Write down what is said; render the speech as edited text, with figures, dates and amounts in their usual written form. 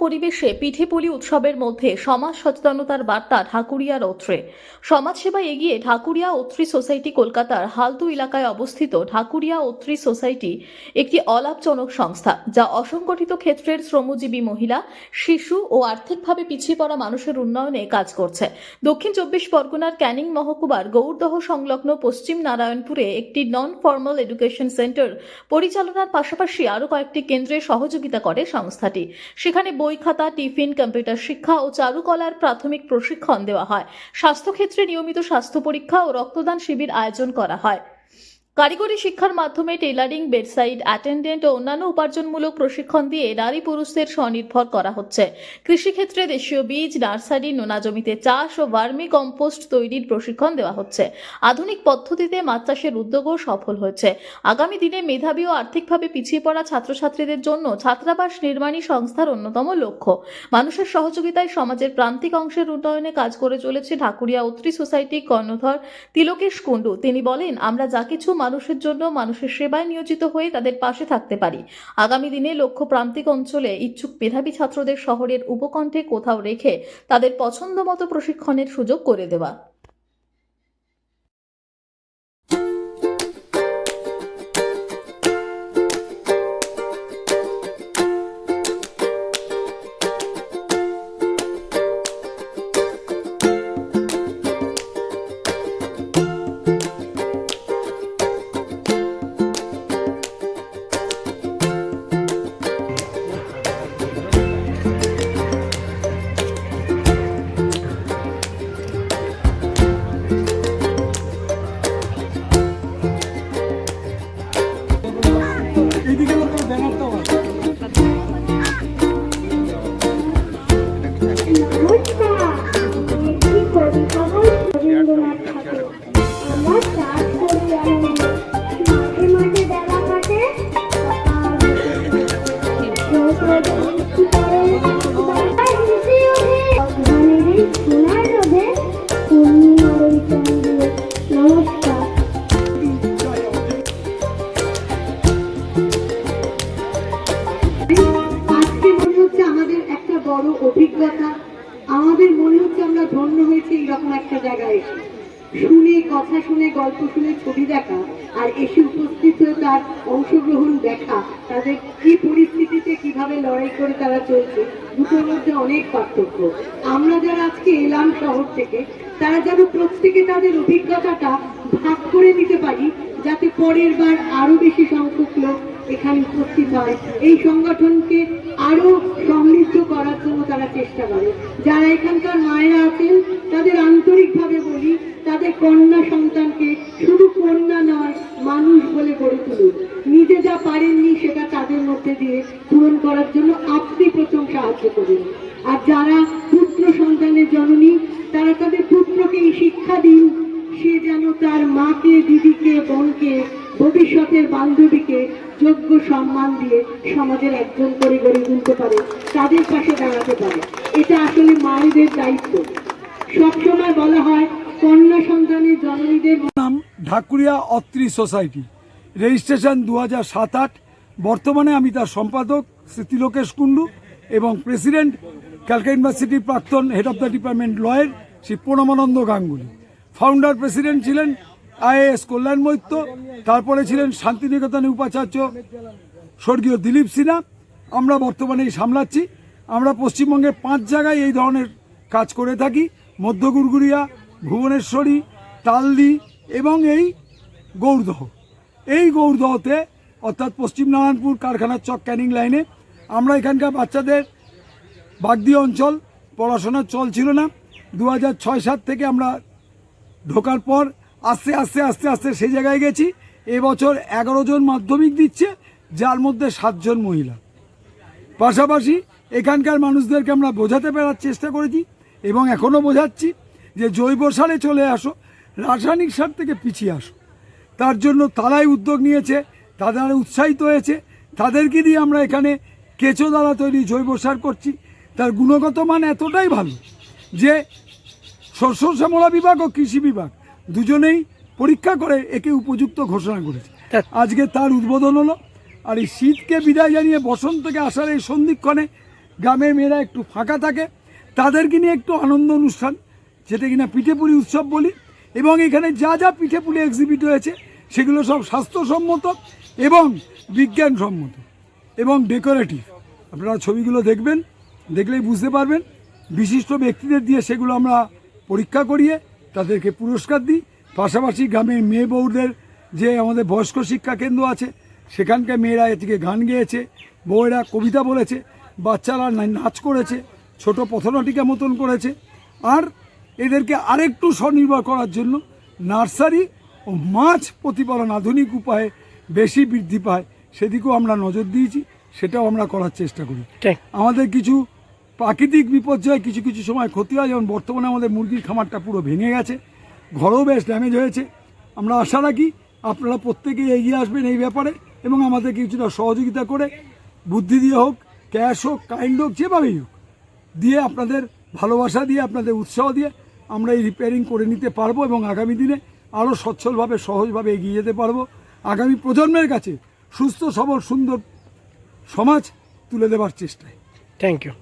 পরিবেশে পিঠেপুলি উৎসবের মধ্যে সমাজ সচেতনতার বার্তা ঢাকুরিয়ার ওত্রে। সমাজসেবা এগিয়ে ঢাকুরিয়া ওত্রি সোসাইটি কলকাতার হালতু এলাকায় অবস্থিত ঢাকুরিয়া ওত্রি সোসাইটি একটি অলাভজনক সংস্থা, যা অসংগঠিত ক্ষেত্রের শ্রমজীবী মহিলা, শিশু ও আর্থিকভাবে পিছিয়ে পড়া মানুষের উন্নয়নে কাজ করছে। দক্ষিণ 24 পরগনার ক্যানিং মহকুমার গৌরদহ সংলগ্ন পশ্চিম নারায়ণপুরে একটি নন ফর্মাল এডুকেশন সেন্টার পরিচালনার পাশাপাশি আরও কয়েকটি কেন্দ্রে সহযোগিতা করে সংস্থাটি। সেখানে বই খাতা, টিফিন, কম্পিউটার শিক্ষা ও চারুকলার প্রাথমিক প্রশিক্ষণ দেওয়া হয়। স্বাস্থ্যক্ষেত্রে নিয়মিত স্বাস্থ্য পরীক্ষা ও রক্তদান শিবির আয়োজন করা হয়। কারিগরি শিক্ষার মাধ্যমে টেলারিং, বেডসাইড অ্যাটেন্ডেন্ট ও অন্যান্য উপার্জনমূলক প্রশিক্ষণ দিয়ে নারী পুরুষদের স্বনির্ভর করা হচ্ছে। কৃষিক্ষেত্রে দেশীয় বীজ, নার্সারি, নোনা জমিতে চাষ ও ভার্মি কম্পোস্ট তৈরির প্রশিক্ষণ দেওয়া হচ্ছে। আধুনিক পদ্ধতিতে মাছ চাষের উদ্যোগও সফল হয়েছে। আগামী দিনে মেধাবী ও আর্থিকভাবে পিছিয়ে পড়া ছাত্রছাত্রীদের জন্য ছাত্রাবাস নির্মাণই সংস্থার অন্যতম লক্ষ্য। মানুষের সহযোগিতায় সমাজের প্রান্তিক অংশের উন্নয়নে কাজ করে চলেছে ঢাকুরিয়া ওত্রি সোসাইটি কর্ণধর তিলকেশ কুণ্ডু। তিনি বলেন, আমরা যা কিছু মানুষের জন্য মানুষের সেবায় নিয়োজিত হয়ে তাদের পাশে থাকতে পারি। আগামী দিনে লক্ষ্য প্রান্তিক অঞ্চলে ইচ্ছুক মেধাবী ছাত্রদের শহরের উপকণ্ঠে কোথাও রেখে তাদের পছন্দ মতো প্রশিক্ষণের সুযোগ করে দেওয়া। অভিজ্ঞতা আমাদের মনে হচ্ছে আমরা ধন্য হয়েছি এরকম একটা জায়গায় এসে শুনে, কথা শুনে, গল্প শুনে, ছবি দেখা আর এসে উপস্থিত হয়ে তার অংশগ্রহণ দেখা, তাদের কি পরিস্থিতিতে কিভাবে লড়াই করে তারা চলছে, দুটোর মধ্যে অনেক পার্থক্য। আমরা যারা আজকে এলাম শহর থেকে, তারা যেন প্রত্যেকে তাদের অভিজ্ঞতাটা ভাগ করে নিতে পারি, যাতে পরের বার আরো বেশি সংখ্যক লোক এখানে উপস্থিত হয়, এই সংগঠনকে আরো সমৃদ্ধ করার জন্য তারা চেষ্টা করে। যারা এখানকার মায়েরা আছেন তাদের আন্তরিকভাবে বলি, তাদের কন্যা সন্তানকে শুধু কন্যা নয়, মানুষ বলে গড়ে তুলুন। নিজে যা পারেননি সেটা তাদের মধ্যে দিয়ে পূরণ করার জন্য আপনি প্রথম সাহায্য করুন। আর যারা পুত্র সন্তানের জননী, তারা তাদের পুত্রকে এই শিক্ষা দিন, সে যেন তার মাকে, দিদিকে, বোনকে, ভবিষ্যতের বান্ধবীকে যোগ্য সম্মান দিয়ে সমাজের একজন করে গড়ে তুলতে পারে, তাদের পাশে দাঁড়াতে পারে। এটা আসলে মায়েদের দায়িত্ব। সবসময় বলা হয় কন্যা সন্তানের জননীদের নাম ঢাকুরিয়া অত্রি সোসাইটি, রেজিস্ট্রেশন 2007-8। বর্তমানে আমি তার সম্পাদক শ্রী তিলকেশ কুণ্ডু এবং প্রেসিডেন্ট ক্যালকাটা ইউনিভার্সিটির প্রাক্তন হেড অফ দ্য ডিপার্টমেন্ট লয়ের শ্রী প্রণমানন্দ গাঙ্গুলি। ফাউন্ডার প্রেসিডেন্ট ছিলেন IAS কল্যাণ মৈত্য, তারপরে ছিলেন শান্তিনিকেতনের উপাচার্য স্বর্গীয় দিলীপ সিনহা। আমরা বর্তমানে সামলাচ্ছি। আমরা পশ্চিমবঙ্গের 5 জায়গায় এই ধরনের কাজ করে থাকি: মধ্য গুড়গুড়িয়া, ভুবনেশ্বরী, তালদি এবং এই গৌরদহ। এই গৌরদহতে অর্থাৎ পশ্চিম নারায়ণপুর কারখানার চক ক্যানিং লাইনে আমরা এখানকার বাচ্চাদের বাগদি অঞ্চল পড়াশোনার চল ছিল না। 2006-7 থেকে আমরা ঢোকার পর আস্তে আস্তে আস্তে আস্তে সেই জায়গায় গেছি। এবছর 11 জন মাধ্যমিক দিচ্ছে, যার মধ্যে 7 জন মহিলা। পাশাপাশি এখানকার মানুষদেরকে আমরা বোঝাতে পারার চেষ্টা করেছি এবং এখনও বোঝাচ্ছি যে জৈব সারে চলে আসো, রাসায়নিক সার থেকে পিছিয়ে আসো। তার জন্য তারাই উদ্যোগ নিয়েছে, তারা উৎসাহিত হয়েছে। তাদেরকে দিয়ে আমরা এখানে কেঁচো দ্বারা তৈরি জৈব সার করছি। তার গুণগত মান এতটাই ভালো যে শস্য শ্যামলা বিভাগ ও কৃষি বিভাগ দুজনেই পরীক্ষা করে একে উপযুক্ত ঘোষণা করেছে। আজকে তার উদ্বোধন হলো। আর এই শীতকে বিদায় জানিয়ে বসন্তকে আসার এই সন্ধিক্ষণে গ্রামের মেয়েরা একটু ফাঁকা থাকে, তাদেরকে নিয়ে একটু আনন্দ অনুষ্ঠান, যেটা কিনা পিঠেপুলি উৎসব বলি। এবং এখানে যা যা পিঠেপুলি এক্সিবিট হয়েছে সেগুলো সব স্বাস্থ্যসম্মত এবং বিজ্ঞানসম্মত এবং ডেকোরেটিভ। আপনারা ছবিগুলো দেখবেন, দেখলেই বুঝতে পারবেন। বিশিষ্ট ব্যক্তিদের দিয়ে সেগুলো আমরা পরীক্ষা করিয়ে তাদেরকে পুরস্কার দিই। পাশাপাশি গ্রামের মেয়ে বউদের যে আমাদের বয়স্ক শিক্ষা কেন্দ্র আছে, সেখানকার মেয়েরা এদিকে গান গেয়েছে, বউয়েরা কবিতা বলেছে, বাচ্চারা নাচ করেছে, ছোট পথনাটিকা মতন করেছে। আর এদেরকে আরেকটু স্বনির্ভর করার জন্য নার্সারি ও মাছ প্রতিপালন আধুনিক উপায়ে বেশি বৃদ্ধি পায়, সেদিকেও আমরা নজর দিয়েছি, সেটাও আমরা করার চেষ্টা করি। আমাদের কিছু প্রাকৃতিক বিপর্যয় কিছু কিছু সময় ক্ষতি হয়, যেমন বর্তমানে আমাদের মুরগির খামারটা পুরো ভেঙে গেছে, ঘরও বেশ ড্যামেজ হয়েছে। আমরা আশা রাখি আপনারা প্রত্যেকেই এগিয়ে আসবেন এই ব্যাপারে এবং আমাদেরকে কিছুটা সহযোগিতা করে, বুদ্ধি দিয়ে হোক, ক্যাশ হোক, কাইন্ড হোক, যেভাবেই হোক, দিয়ে আপনাদের ভালোবাসা দিয়ে, আপনাদের উৎসাহ দিয়ে আমরা এই রিপেয়ারিং করে নিতে পারবো এবং আগামী দিনে আরও সচ্ছলভাবে সহজভাবে এগিয়ে যেতে পারবো, আগামী প্রজন্মের কাছে সুস্থ সবল সুন্দর সমাজ তুলে দেওয়ার চেষ্টায়। Thank you.